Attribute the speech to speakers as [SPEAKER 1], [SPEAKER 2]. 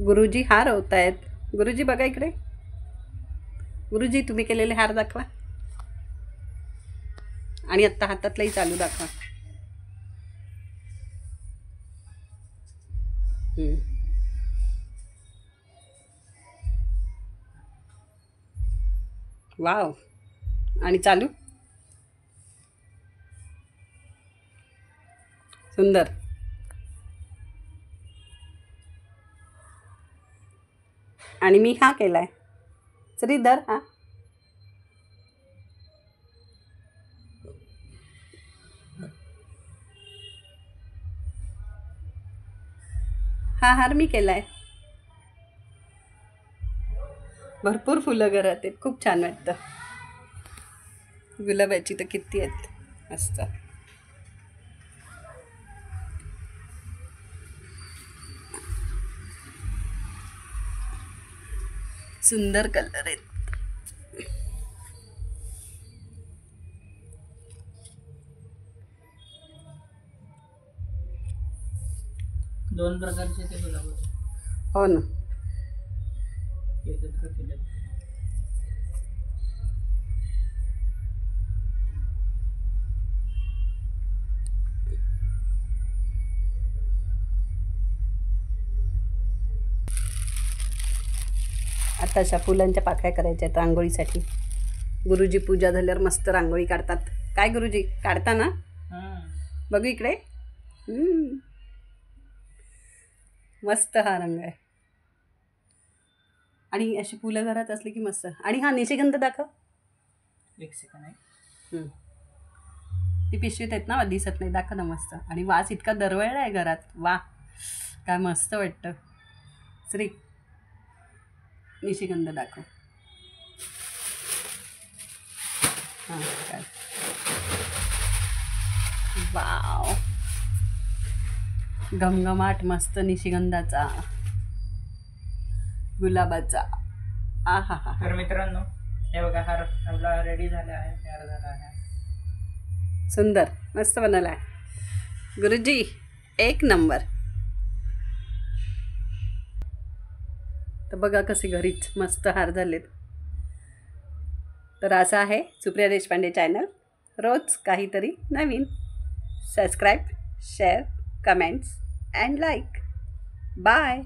[SPEAKER 1] गुरुजी हार होत आहेत. गुरुजी बघा इकडे. गुरुजी तुम्ही केलेले हार दाखवा. आणि आत्ता हातातलाही चालू दाखवा. वाव. आणि चालू. सुंदर. आणि मी हा केलाय. श्रीधर हा. हा हार मी केलाय. भरपूर फुलं घरात आहेत. खूप छान वाटतं. गुलाबाची तर किती आहेत. मस्त. सुंदर कलर आहेत.
[SPEAKER 2] दोन प्रकारचे ते गुलाब होते.
[SPEAKER 1] हो ना.
[SPEAKER 2] एकत्र केले.
[SPEAKER 1] आता अशा फुलांच्या पाकळ्या करायच्या आहेत रांगोळीसाठी. गुरुजी पूजा झाल्यावर मस्त रांगोळी काढतात. काय गुरुजी काढता ना. बघू इकडे. मस्त हा रंग आहे. आणि अशी फुलं घरात असली की मस्त. आणि हा निशिगंध दाखव.
[SPEAKER 2] एक सेकंड आहे.
[SPEAKER 1] ती पिशवीत आहेत ना, दिसत नाही. दाखव ना. मस्त. आणि वास इतका दरवळला आहे घरात. वा, काय मस्त वाटतं. श्री निशिगंध दाखव. हां काय. वाव, घमघमाट मस्त निशिगंधाचा, गुलाबाचा. आ हा हा.
[SPEAKER 2] तर मित्रांनो, हे बघा हार आपला रेडी झाला आहे. तयार झाला आहे.
[SPEAKER 1] सुंदर मस्त बनवला आहे. गुरुजी एक नंबर. तर बघा कसे घरीच मस्त हार झालेत. तर असं आहे सुप्रिया देशपांडे चॅनल. रोज काहीतरी नवीन. Subscribe, share, comments and like. Bye.